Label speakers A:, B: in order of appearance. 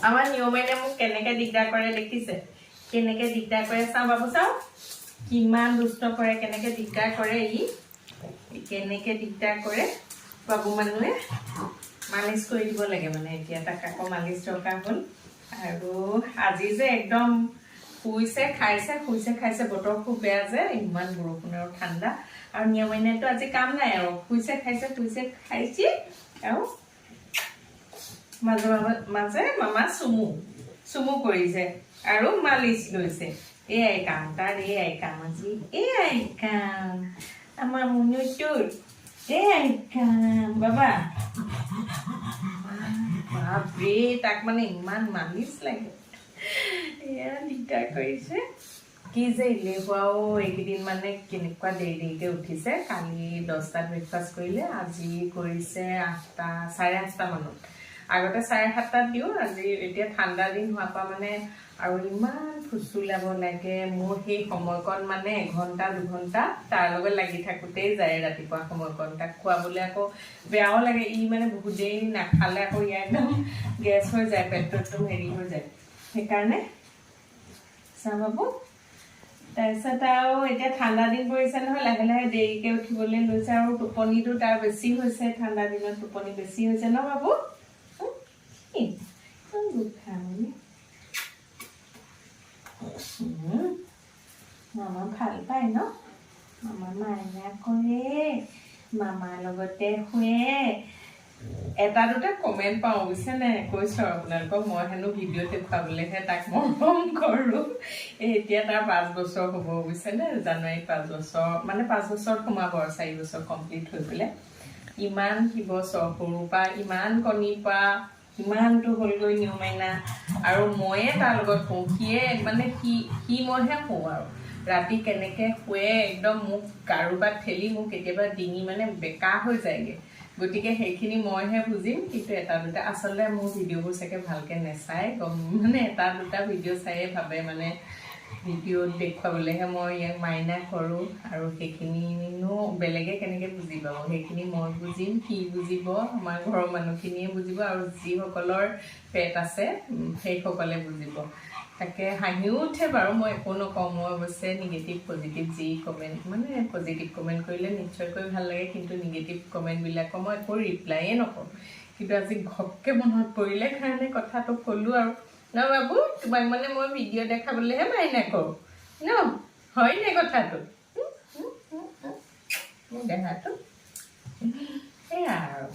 A: আমাৰ নিয়মেনে মোক কেনেকৈ দিগদাৰ কৰে দেখিছে, কেনেকৈ দিগদাৰ কৰে চাওঁ বাবু চাওঁ, কিমান দুষ্ট কৰে, কেনেকৈ দিগদাৰ কৰে কেনেকৈ দিগদাৰ কৰে। বাবু মানুহে মালিচ কৰি দিব লাগে মানে, এতিয়া তাক আকৌ মালিচ দৰকাৰ হ'ল। আৰু আজি যে একদম শুইছে খাইছে, বতৰ খুব বেয়া যে, ইমান বৰষুণ আৰু ঠাণ্ডা। আৰু নিয়মেনেতো আজি কাম নাই আৰু, শুইছে খাইছে আৰু মাজে মাজে মামা চুমু কৰিছে আৰু মালিচ লৈছে। এয়াই কাম তাৰ, এয়াই কাম আজি, এয়াই কাম আমাৰ মুনুটোৰ, এয়াই কাম বাবা। বাপৰে তাক মানে ইমান মালিচ লাগে, এয়া দিগদাৰ কৰিছে। কি যে এলেহুৱাও এইকেইদিন, মানে কেনেকুৱা দেৰিকে উঠিছে। কালি 10টাত ব্ৰেকফাষ্ট কৰিলে, আজি কৰিছে 8টা 8:30 মানত। আগতে 7:30 দিওঁ, আজি এতিয়া ঠাণ্ডা দিন হোৱাৰ পৰা মানে আৰু ইমান ফুচুলাব লাগে। মোৰ সেই সময়কণ মানে 1-2 ঘণ্টা তাৰ লগত লাগি থাকোঁতেই যায়, ৰাতিপুৱা সময়কণ। তাক খুৱাবলৈ আকৌ বেয়াও লাগে, মানে বহুত দেৰি নাখালে আকৌ ইয়াৰ একদম গেছ হৈ যায়, পেটটো একদম হেৰি হৈ যায়। সেইকাৰণে চাওঁ বাবু। তাৰপিছত আৰু এতিয়া ঠাণ্ডা দিন পৰিছে নহয়, লাহে লাহে দেৰিকে উঠিবলৈ লৈছে। আৰু টোপনিটো তাৰ বেছি হৈছে, ঠাণ্ডা দিনত টোপনি বেছি হৈছে ন বাবু। মামা ভাল পায় ন, মামা মাইনা কৰে, মামাৰ লগতে শুৱে। 1-2টা কমেণ্ট পাওঁ বুজিছে নে, কৈছো আৰু আপোনালোকক, মই হেনো ভিডিঅ' দেখুৱাবলৈহে তাক মৰম কৰোঁ। এতিয়া তাৰ 5 বছৰ হ'ব বুজিছে নে, জানুৱাৰীত 5 বছৰ, মানে 5 বছৰত সোমাব আৰু 4 বছৰ কমপ্লিট হৈ পেলাই। ইমান শিৱছৰ সৰুৰ পৰা, ইমান কণীৰ পৰা ইমানটো হ'লগৈ নিয়মেনা। আৰু ময়ে তাৰ লগত শুওঁ, সি মইহে শুওঁ। আৰু ৰাতি কেনেকৈ শুৱে, একদম মোক কাৰোবাত ঠেলি, মোক কেতিয়াবা ডিঙি মানে বেকা হৈ যায়গৈ। গতিকে সেইখিনি মইহে বুজিম। কিন্তু 1-2টা আচলতে মোৰ ভিডিঅ'বোৰ চাগে ভালকৈ নেচায়, মানে 1-2টা ভিডিঅ' চায়ে ভাবে মানে ভিডিঅ'ত দেখুৱাবলৈহে মই ইয়াক মাইনা কৰোঁ। আৰু সেইখিনিনো বেলেগে কেনেকৈ বুজি পাব, সেইখিনি মই বুজিম, সি বুজিব, আমাৰ ঘৰৰ মানুহখিনিয়ে বুজিব, আৰু যিসকলৰ পেট আছে সেইসকলে বুজিব। তাকে হাঁহিও উঠে বাৰু, মই একো নকওঁ। মই অৱশ্যে নিগেটিভ পজিটিভ যি কমেণ্ট, মানে পজিটিভ কমেণ্ট কৰিলে নিশ্চয়কৈ ভাল লাগে, কিন্তু নিগেটিভ কমেণ্টবিলাকৰ মই একো ৰিপ্লাইয়ে নকৰোঁ। কিন্তু আজি ঘপকৈ মনত পৰিলে কাৰণে কথাটো ক'লোঁ আৰু ন বাবু, তোমাক মানে মই ভিডিঅ' দেখাবলৈহে মাইনা কৰোঁ ন, হয়নে কথাটো? মোৰ দেহাটো সেয়া আৰু।